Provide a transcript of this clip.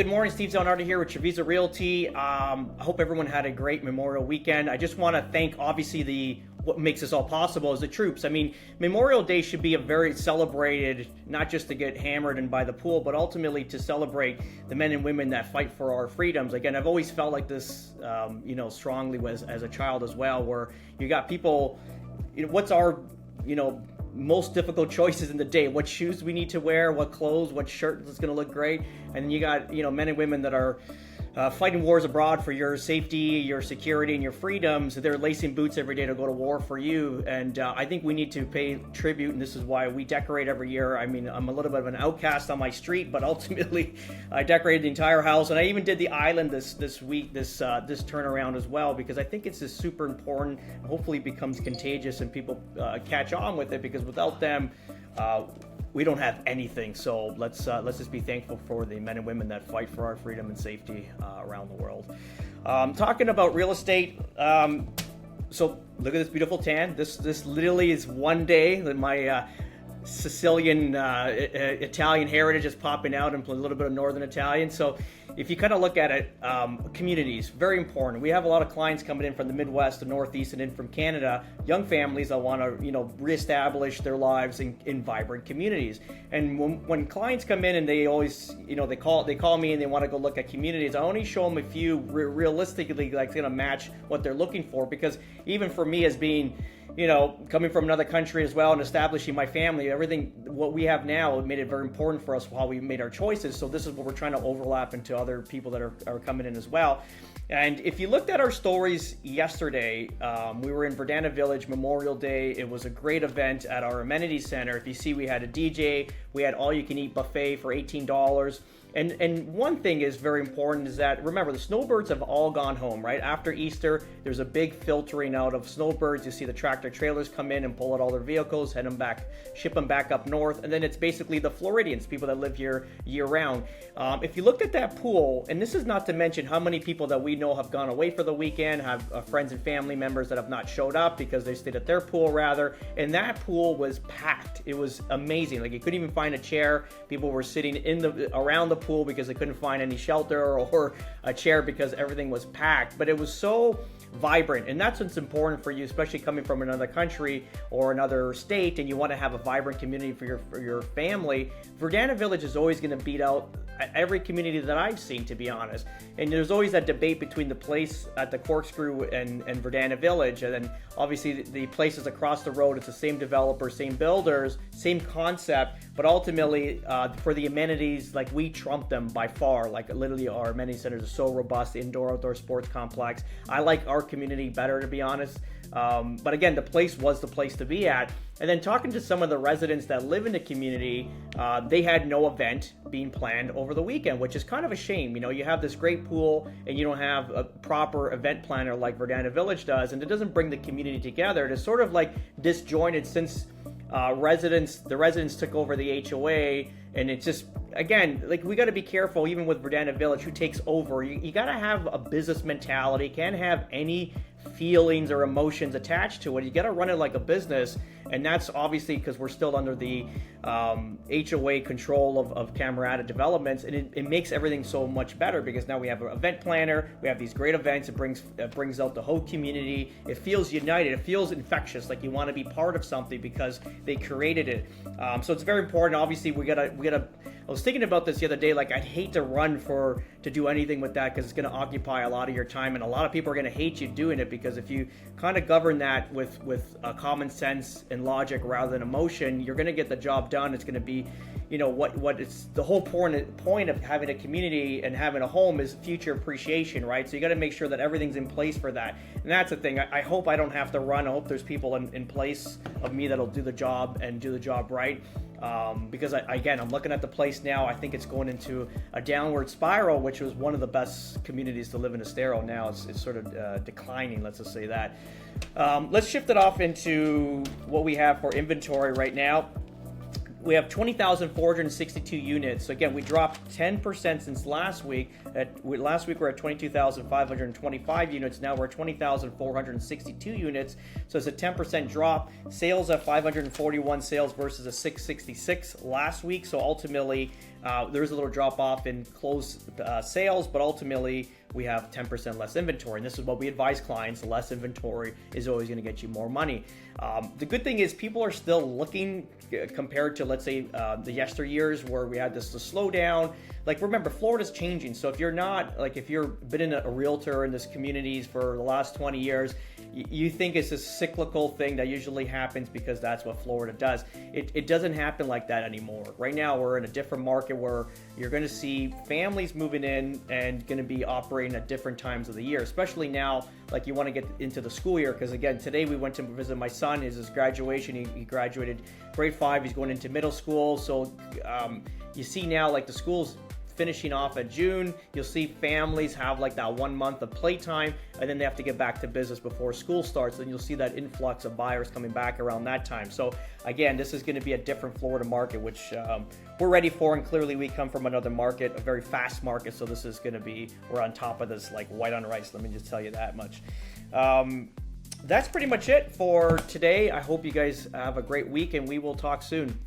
Good morning, Steve Zanardi here with Treviso Realty. I hope everyone had a great Memorial weekend. I just want to thank, obviously, what makes this all possible is the troops. I mean, Memorial Day should be a very celebrated, not just to get hammered and by the pool, but ultimately to celebrate the men and women that fight for our freedoms. Again, I've always felt like this, strongly as a child as well, where you got people, what's our, most difficult choices in the day, what shoes we need to wear, what clothes, what shirt is going to look great. And then you got men and women that are fighting wars abroad for your safety, your security, and your freedoms. They're lacing boots every day to go to war for you. And I think we need to pay tribute, and this is why we decorate every year. I mean, I'm a little bit of an outcast on my street, but ultimately I decorated the entire house, and I even did the island this week, this turnaround as well, because I think it's just super important. Hopefully it becomes contagious and people catch on with it, because without them, we don't have anything. So let's just be thankful for the men and women that fight for our freedom and safety around the world. Talking about real estate, so look at this beautiful tan. This literally is one day that my Sicilian Italian heritage is popping out, and a little bit of Northern Italian. So if you kind of look at it, communities, very important. We have a lot of clients coming in from the Midwest, the Northeast, and in from Canada, young families that want to, reestablish their lives in vibrant communities. And when clients come in and they always, they call me and they want to go look at communities, I only show them a few realistically, like, going to match what they're looking for. Because even for me, as being, coming from another country as well and establishing my family, everything what we have now, it made it very important for us how we made our choices. So this is what we're trying to overlap into other people that are coming in as well. And if you looked at our stories yesterday, we were in Verdana Village, Memorial Day. It was a great event at our amenity center. If you see, we had a DJ, we had all-you-can-eat buffet for $18. And one thing is very important is that, remember, the Snowbirds have all gone home, right? After Easter, there's a big filtering out of Snowbirds. You see the tractor trailers come in and pull out all their vehicles, head them back, ship them back up north. And then it's basically the Floridians, people that live here year-round. If you looked at that pool, and this is not to mention how many people that we know have gone away for the weekend, have friends and family members that have not showed up because they stayed at their pool, rather. And that pool was packed. It was amazing. Like, you couldn't even find a chair. People were sitting around the pool because they couldn't find any shelter or a chair because everything was packed. But it was so vibrant, and that's what's important for you, especially coming from another country or another state, and you want to have a vibrant community for your family. Verdana Village is always going to beat out every community that I've seen, to be honest. And there's always that debate between the place at the Corkscrew and Verdana Village, and then obviously the places across the road, it's the same developers, same builders, same concept, but ultimately for the amenities, like, we trump them by far. Like, literally our amenity centers are so robust, indoor outdoor sports complex. I like our community better, to be honest, but again, the place was the place to be at. And then talking to some of the residents that live in the community, they had no event being planned over the weekend, which is kind of a shame. You have this great pool and you don't have a proper event planner like Verdana Village does, and it doesn't bring the community together. It is sort of like disjointed since the residents took over the HOA, and it's just, again, like, we got to be careful even with Verdana Village who takes over. You got to have a business mentality. Can't have any feelings or emotions attached to it. You got to run it like a business, and that's obviously because we're still under the HOA control of Camerata Developments, and it makes everything so much better because now we have an event planner, we have these great events. It brings out the whole community. It feels united. It feels infectious, like you want to be part of something because they created it. So it's very important. Obviously, we gotta. I was thinking about this the other day. Like, I'd hate to run to do anything with that because it's going to occupy a lot of your time, and a lot of people are going to hate you doing it, because if you kind of govern that with common sense and logic rather than emotion, you're going to get the job done. It's going to be, what it's the whole point of having a community and having a home is future appreciation, right? So you got to make sure that everything's in place for that, and that's the thing. I hope I don't have to run. I hope there's people in place of me that'll do the job and do the job right. Because I'm looking at the place now. I think it's going into a downward spiral, which was one of the best communities to live in Estero. Now it's sort of declining, let's just say that. Let's shift it off into what we have for inventory right now. We have 20,462 units. So again, we dropped 10% since last week. Last week we were at 22,525 units. Now we're at 20,462 units. So it's a 10% drop. Sales at 541 sales versus a 666 last week. So ultimately, There's a little drop off in closed sales, but ultimately we have 10% less inventory. And this is what we advise clients: less inventory is always going to get you more money. The good thing is people are still looking compared to, let's say, the yesteryears where we had this slowdown. Like, remember, Florida's changing. So if you've been in a realtor in this communities for the last 20 years, you think it's a cyclical thing that usually happens because that's what Florida does. It doesn't happen like that anymore. Right now, we're in a different market where you're going to see families moving in and going to be operating at different times of the year, especially now, like you want to get into the school year. Because again, today we went to visit my son. His graduation. He graduated grade 5. He's going into middle school. So you see now, like, the schools finishing off at June. You'll see families have like that 1 month of playtime, and then they have to get back to business before school starts. And you'll see that influx of buyers coming back around that time. So again, this is going to be a different Florida market, which we're ready for. And clearly we come from another market, a very fast market. So this is going to be, we're on top of this like white on rice. Let me just tell you that much. That's pretty much it for today. I hope you guys have a great week, and we will talk soon.